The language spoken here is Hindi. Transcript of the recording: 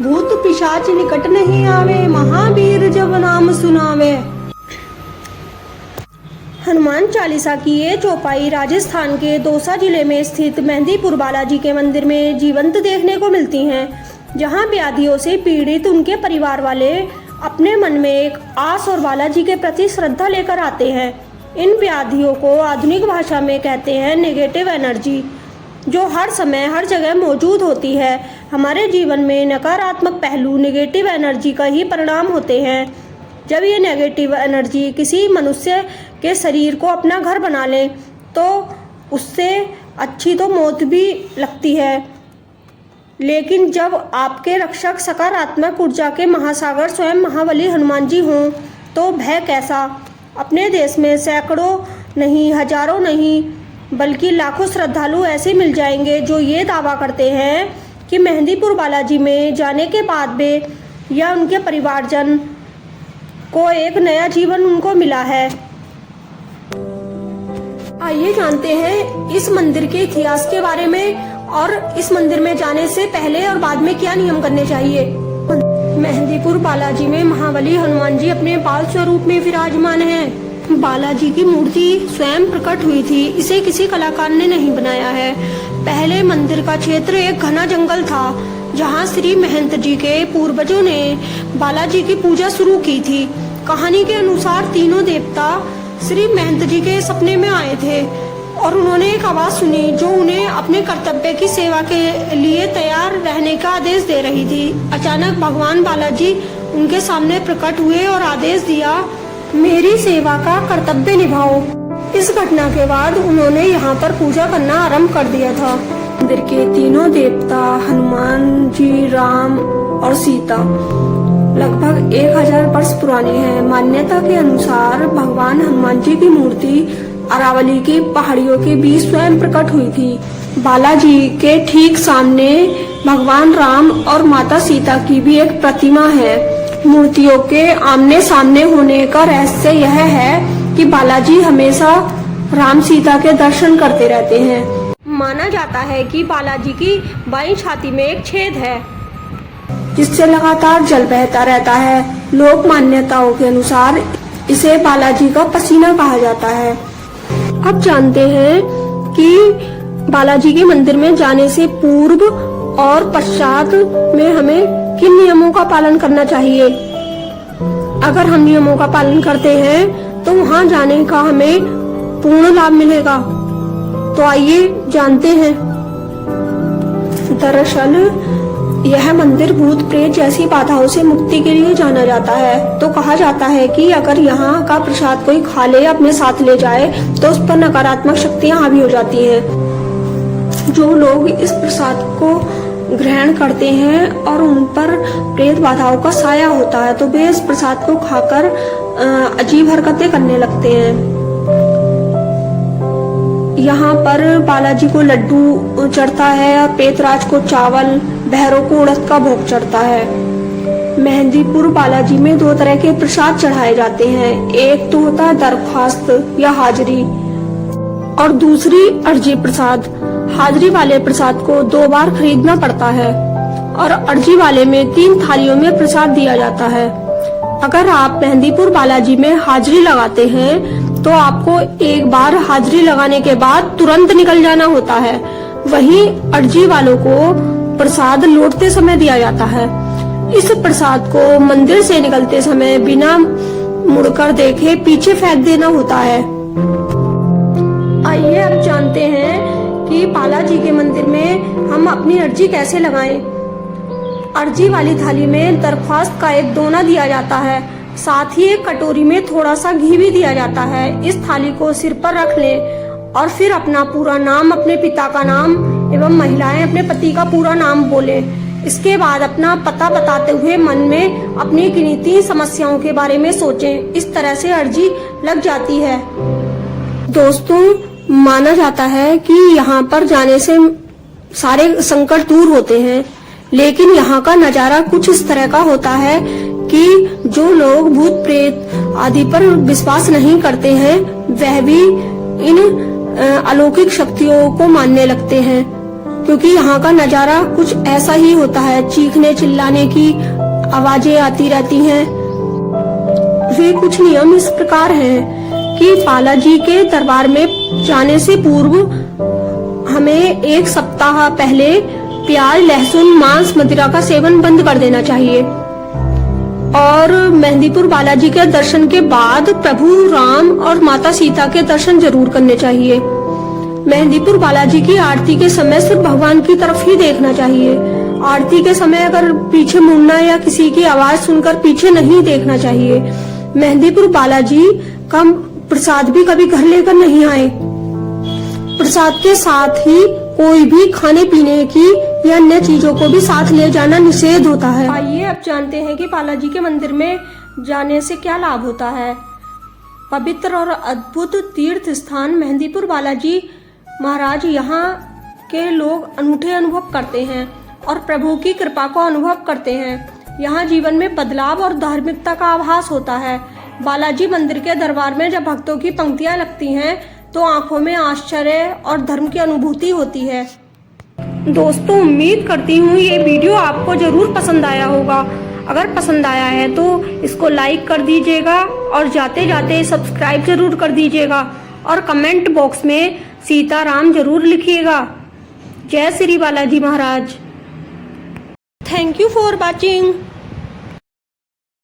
भूत पिशाच निकट नहीं आवे, महावीर जब नाम सुनावे। हनुमान चालीसा की ये चौपाई राजस्थान के दौसा जिले में स्थित मेहंदीपुर बालाजी के मंदिर में जीवंत देखने को मिलती हैं, जहां व्याधियों से पीड़ित उनके परिवार वाले अपने मन में एक आस और बालाजी के प्रति श्रद्धा लेकर आते हैं। इन व्याधियों को आधुनिक भाषा में कहते हैं नेगेटिव एनर्जी, जो हर समय हर जगह मौजूद होती है। हमारे जीवन में नकारात्मक पहलू नेगेटिव एनर्जी का ही परिणाम होते हैं। जब ये नेगेटिव एनर्जी किसी मनुष्य के शरीर को अपना घर बना ले तो उससे अच्छी तो मौत भी लगती है, लेकिन जब आपके रक्षक सकारात्मक ऊर्जा के महासागर स्वयं महाबली हनुमान जी हों तो भय कैसा। अपने देश में सैकड़ों नहीं, हजारों नहीं, बल्कि लाखों श्रद्धालु ऐसे मिल जाएंगे जो ये दावा करते हैं कि मेहंदीपुर बालाजी में जाने के बाद वे या उनके परिवारजन को एक नया जीवन उनको मिला है। आइए जानते हैं इस मंदिर के इतिहास के बारे में और इस मंदिर में जाने से पहले और बाद में क्या नियम करने चाहिए। मेहंदीपुर बालाजी में महाबली हनुमान जी अपने बाल स्वरूप में विराजमान हैं। बालाजी की मूर्ति स्वयं प्रकट हुई थी, इसे किसी कलाकार ने नहीं बनाया है। पहले मंदिर का क्षेत्र एक घना जंगल था, जहां श्री महंत जी के पूर्वजों ने बालाजी की पूजा शुरू की थी। कहानी के अनुसार तीनों देवता श्री महंत जी के सपने में आए थे और उन्होंने एक आवाज सुनी जो उन्हें अपने कर्तव्य की सेवा के लिए तैयार रहने का आदेश दे रही थी। अचानक भगवान बालाजी उनके सामने प्रकट हुए और आदेश दिया, मेरी सेवा का कर्तव्य निभाओ। इस घटना के बाद उन्होंने यहाँ पर पूजा करना आरंभ कर दिया था। मंदिर के तीनों देवता हनुमान जी, राम और सीता लगभग 1000 वर्ष पुरानी है। मान्यता के अनुसार भगवान हनुमान जी की मूर्ति अरावली की पहाड़ियों के बीच स्वयं प्रकट हुई थी। बालाजी के ठीक सामने भगवान राम और माता सीता की भी एक प्रतिमा है। मूर्तियों के आमने सामने होने का रहस्य यह है कि बालाजी हमेशा राम सीता के दर्शन करते रहते हैं। माना जाता है कि बालाजी की बाईं छाती में एक छेद है, जिससे लगातार जल बहता रहता है। लोक मान्यताओं के अनुसार इसे बालाजी का पसीना कहा जाता है। अब जानते हैं कि बालाजी के मंदिर में जाने से पूर्व और पश्चात में हमें किन नियमों का पालन करना चाहिए। अगर हम नियमों का पालन करते हैं तो वहां जाने का हमें पूर्ण लाभ मिलेगा। तो आइए जानते हैं। दरअसल यह मंदिर भूत प्रेत जैसी बाधाओं से मुक्ति के लिए जाना जाता है। तो कहा जाता है कि अगर यहाँ का प्रसाद कोई खा ले, अपने साथ ले जाए, तो उस पर नकारात्मक शक्तियाँ हावी हो जाती हैं। जो लोग इस प्रसाद को ग्रहण करते हैं और उन पर प्रेत बाधाओं का साया होता है, तो वे इस प्रसाद को खाकर अजीब हरकतें करने लगते हैं। यहाँ पर बालाजी को लड्डू चढ़ता है और पेतराज को चावल, भैरव को उड़द का भोग चढ़ता है। मेहंदीपुर बालाजी में 2 तरह के प्रसाद चढ़ाए जाते हैं। एक तो होता है दरख्वास्त या हाजरी और दूसरी अर्जी प्रसाद। हाजरी वाले प्रसाद को 2 बार खरीदना पड़ता है और अर्जी वाले में 3 थालियों में प्रसाद दिया जाता है। अगर आप मेहंदीपुर बालाजी में हाजरी लगाते हैं तो आपको एक बार हाजरी लगाने के बाद तुरंत निकल जाना होता है। वहीं अर्जी वालों को प्रसाद लौटते समय दिया जाता है। इस प्रसाद को मंदिर से निकलते समय बिना मुड़कर देखे पीछे फेंक देना होता है। आइए अब जानते हैं कि बालाजी के मंदिर में हम अपनी अर्जी कैसे लगाएं। अर्जी वाली थाली में दरख्वास्त का एक दोना दिया जाता है, साथ ही एक कटोरी में थोड़ा सा घी भी दिया जाता है। इस थाली को सिर पर रख लें और फिर अपना पूरा नाम, अपने पिता का नाम एवं महिलाएं अपने पति का पूरा नाम बोलें। इसके बाद अपना पता बताते हुए मन में अपनी गिनती समस्याओं के बारे में सोचें। इस तरह से अर्जी लग जाती है। दोस्तों, माना जाता है कि यहाँ पर जाने से सारे संकट दूर होते हैं, लेकिन यहाँ का नजारा कुछ इस तरह का होता है कि जो लोग भूत प्रेत आदि पर विश्वास नहीं करते हैं, वह भी इन अलौकिक शक्तियों को मानने लगते हैं। क्योंकि यहाँ का नजारा कुछ ऐसा ही होता है। चीखने चिल्लाने की आवाजें आती रहती हैं। वे कुछ नियम इस प्रकार हैं कि बालाजी के दरबार में जाने से पूर्व हमें 1 सप्ताह पहले प्याज, लहसुन, मांस, मदिरा का सेवन बंद कर देना चाहिए। और मेहंदीपुर बालाजी के दर्शन के बाद प्रभु राम और माता सीता के दर्शन जरूर करने चाहिए। मेहंदीपुर बालाजी की आरती के समय सिर्फ भगवान की तरफ ही देखना चाहिए। आरती के समय अगर पीछे मुड़ना या किसी की आवाज सुनकर पीछे नहीं देखना चाहिए। मेहंदीपुर बालाजी का प्रसाद भी कभी घर लेकर नहीं आए। प्रसाद के साथ ही कोई भी खाने पीने की या अन्य चीजों को भी साथ ले जाना निषेध होता है। आइए अब जानते हैं कि बालाजी के मंदिर में जाने से क्या लाभ होता है। पवित्र और अद्भुत तीर्थ स्थान मेहंदीपुर बालाजी महाराज, यहाँ के लोग अनूठे अनुभव करते हैं और प्रभु की कृपा को अनुभव करते हैं। यहाँ जीवन में बदलाव और धार्मिकता का आभास होता है। बालाजी मंदिर के दरबार में जब भक्तों की पंक्तियां लगती हैं तो आंखों में आश्चर्य और धर्म की अनुभूति होती है। दोस्तों, उम्मीद करती हूँ ये वीडियो आपको जरूर पसंद आया होगा। अगर पसंद आया है तो इसको लाइक कर दीजिएगा और जाते जाते सब्सक्राइब जरूर कर दीजिएगा और कमेंट बॉक्स में सीताराम जरूर लिखिएगा। जय श्री बालाजी महाराज। Thank you for watching.